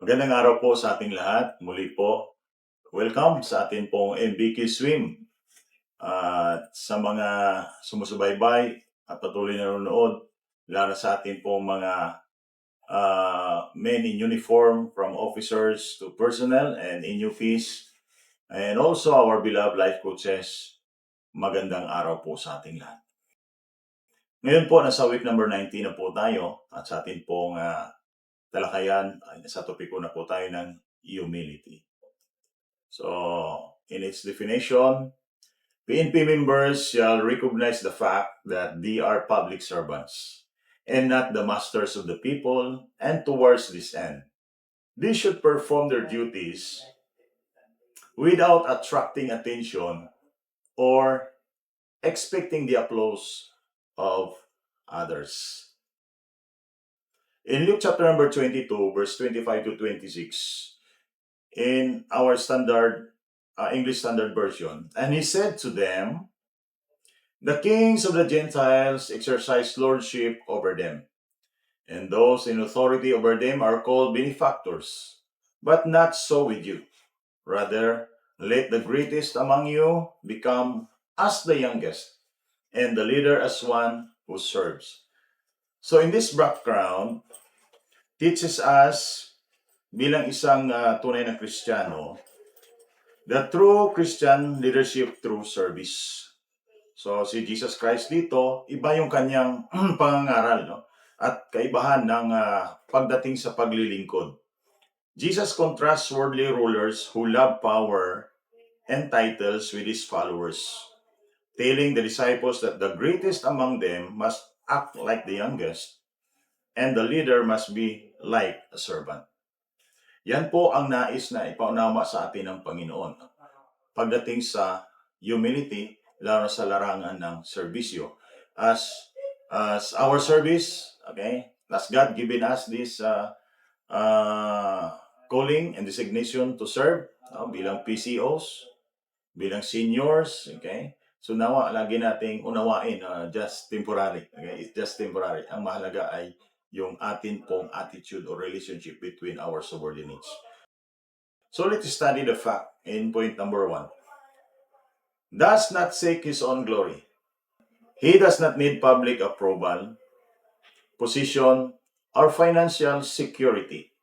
Magandang araw po sa ating lahat. Muli po, welcome sa ating pong MBK Swim. At sa mga sumusubaybay at patuloy na nanonood, lalo sa ating pong mga men in uniform from officers to personnel and NUPs, and also our beloved life coaches, magandang araw po sa ating lahat. Ngayon po, nasa week number 19 na po tayo at sa ating pong talakayan ay nasa topiko na po tayo ng humility. So, in its definition, PNP members shall recognize the fact that they are public servants and not the masters of the people, and towards this end, they should perform their duties without attracting attention or expecting the applause of others. In Luke chapter number 22, verse 25 to 26, in our standard English Standard Version, and he said to them, "The kings of the Gentiles exercise lordship over them, and those in authority over them are called benefactors. But not so with you. Rather, let the greatest among you become as the youngest, and the leader as one who serves." So in this background, teaches us bilang isang tunay na Kristiyano, the true Christian leadership through service. So si Jesus Christ dito, iba yung kanyang pangangaral, no? At kaibahan ng pagdating sa paglilingkod. Jesus contrasts worldly rulers who love power and titles with his followers, telling the disciples that the greatest among them must act like the youngest, and the leader must be like a servant. Yan po ang nais na ipaunawa sa atin ng Panginoon. Pagdating sa humility, lalo sa larangan ng serbisyo. As our service, okay, as God given us this calling and designation to serve, bilang PCOs, bilang seniors, okay? So nawa, lagi nating unawain, just temporary, okay? It's just temporary. Ang mahalaga ay yung atin pong attitude or relationship between our subordinates. So let's study the fact in point number 1. Does not seek his own glory. He does not need public approval, position, or financial security.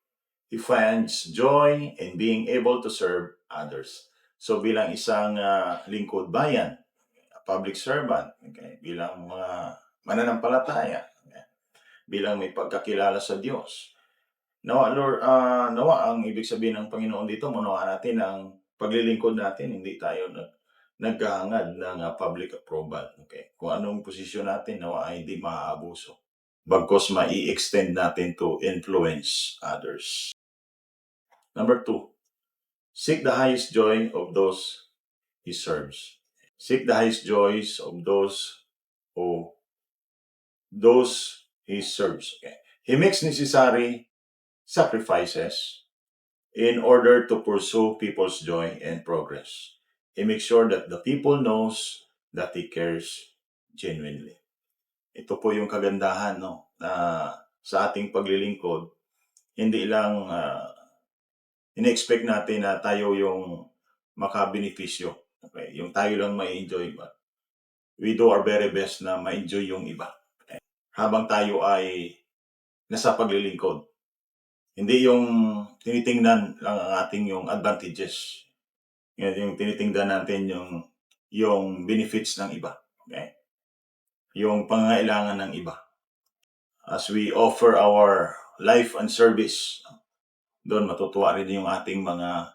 He finds joy in being able to serve others. So bilang isang lingkod bayan, public servant, okay, bilang mga mananampalataya, okay, bilang may pagkakilala sa Diyos. Nawa, Lord, nawa ang ibig sabihin ng Panginoon dito, maunawaan natin ang paglilingkod natin, hindi tayo naghahangad ng public approval. Okay? Kung anong posisyon natin, nawa ay hindi maaabuso. Bagkos mai-extend natin to influence others. Number 2, seek the highest joy of those he serves. Seek the highest joys of those he serves. Okay? He makes necessary sacrifices in order to pursue people's joy and progress. He makes sure that the people knows that he cares genuinely. Ito po yung kagandahan, no, na sa ating paglilingkod, hindi lang in-expect natin na tayo yung makabenepisyo. Okay? Yung tayo lang ma-enjoy, but we do our very best na ma-enjoy yung iba. Okay? Habang tayo ay nasa paglilingkod. Hindi yung tinitingnan lang ang ating yung advantages. Yung tinitingnan natin yung benefits ng iba. Okay? Yung pangangailangan ng iba. As we offer our life and service, doon matutuwa rin yung ating mga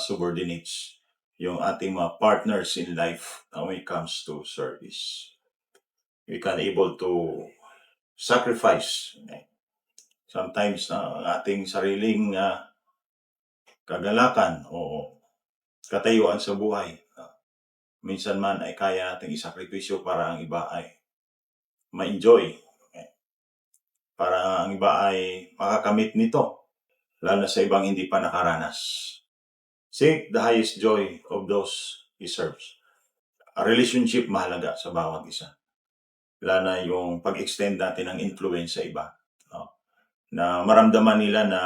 subordinates, yung ating mga partners in life when it comes to service. We can able to sacrifice. Okay? Sometimes ang ating sariling kagalakan o katayuan sa buhay, minsan man ay kaya nating isakripisyo para ang iba ay ma-enjoy. Okay? Para ang iba ay makakamit nito, lalo na sa ibang hindi pa nakaranas. Seek the highest joy of those he serves. A relationship mahalaga sa bawat isa. Lalo na yung pag-extend natin ng influence sa iba. No? Na maramdaman nila na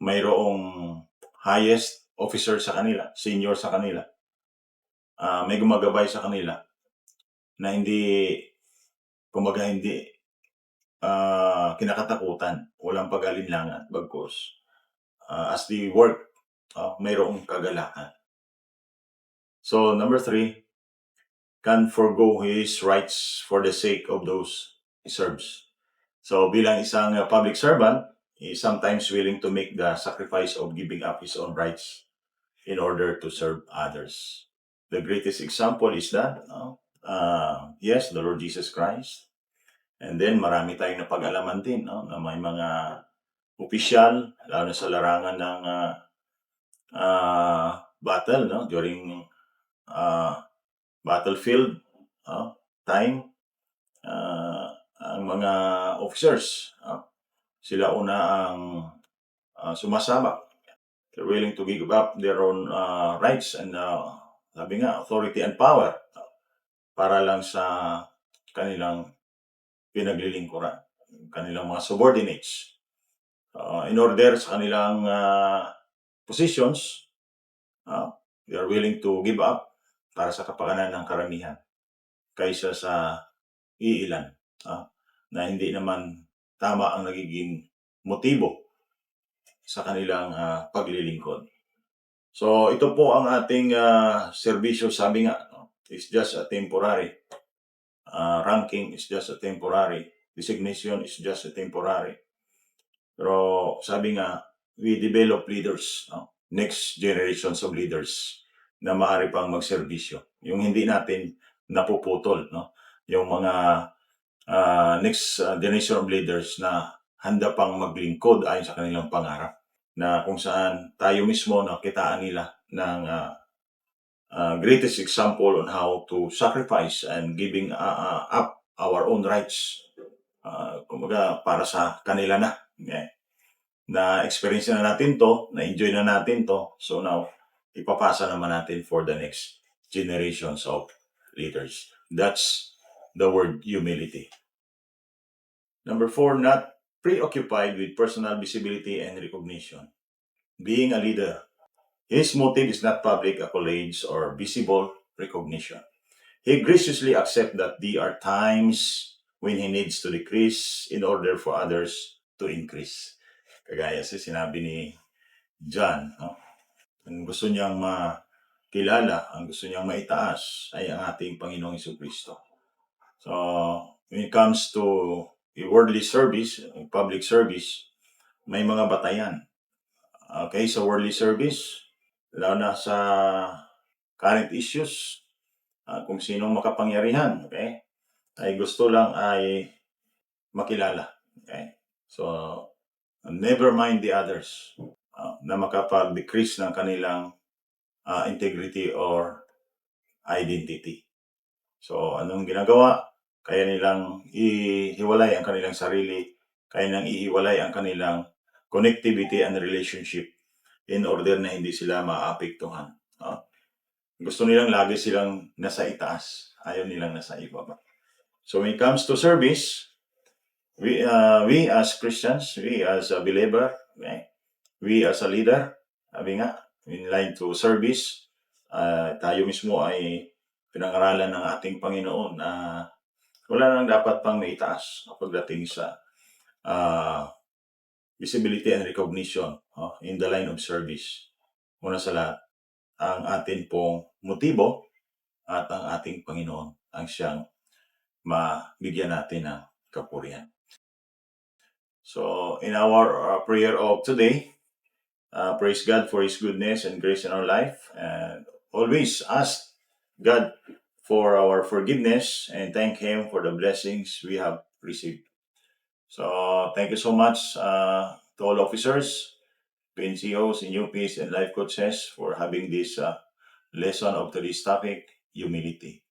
mayroong highest officer sa kanila, senior sa kanila, may gumagabay sa kanila na hindi, kumbaga hindi kinakatakutan, walang pag-alinlangan, bagkus as they work, mayroong kagalakan. So number 3, can forgo his rights for the sake of those he serves. So bilang isang public servant, he is sometimes willing to make the sacrifice of giving up his own rights in order to serve others. The greatest example is that, yes, the Lord Jesus Christ. And then marami tayong napag-alaman din, no, na may mga opisyal, lalo na sa larangan ng battle, no, during battlefield time, ang mga officers, sila una ang sumasama. They're willing to give up their own rights and sabi nga, authority and power para lang sa kanilang pinaglilingkuran, kanilang mga subordinates. In order sa kanilang positions, they are willing to give up para sa kapakanan ng karamihan kaysa sa iilan na hindi naman tama ang nagiging motibo sa kanilang paglilingkod. So ito po ang ating serbisyo, sabi nga, is just a temporary. Ranking is just a temporary. Designation is just a temporary. Pero sabi nga, we develop leaders, next generations of leaders na maaari pang magserbisyo. Yung hindi natin napuputol, no? Yung mga next generation of leaders na handa pang maglingkod ayon sa kanilang pangarap, na kung saan tayo mismo nakitaan nila ng greatest example on how to sacrifice and giving up our own rights. Kumbaga para sa kanila na. Okay? Na experience na natin to, na enjoy na natin to, so now ipapasa naman natin for the next generations of leaders. That's the word humility. Number 4, not preoccupied with personal visibility and recognition. Being a leader, his motive is not public accolades or visible recognition. He graciously accepts that there are times when he needs to decrease in order for others to increase. Kagaya sa sinabi ni John, no? Ang gusto niyang makilala, ang gusto niyang maitaas ay ang ating Panginoong Jesucristo. So, when it comes to a worldly service, public service, may mga batayan. Okay, sa worldly service, lalo na sa current issues, kung sinong makapangyarihan, okay, ay gusto lang ay makilala. Okay? So, never mind the others na makapag-decrease ng kanilang integrity or identity. So, anong ginagawa? Kaya nilang ihiwalay ang kanilang sarili, kaya nilang ihiwalay ang kanilang connectivity and relationship in order na hindi sila maapektuhan. Gusto nilang lagi silang nasa itaas, ayaw nilang nasa ibaba. So when it comes to service, we as Christians, we as a believer, okay, we as a leader, sabi nga, in line to service, tayo mismo ay pinangaralan ng ating Panginoon na wala nang dapat pang maitaas pagdating sa visibility and recognition in the line of service. Una sa lahat, ang atin pong motibo at ang ating Panginoon ang siyang mabigyan natin ng kapurihan. So in our prayer of today, praise God for His goodness and grace in our life, and always ask God for our forgiveness and thank Him for the blessings we have received. So thank you so much to all officers, PNCOs, UPs, and life coaches for having this lesson of today's topic, humility.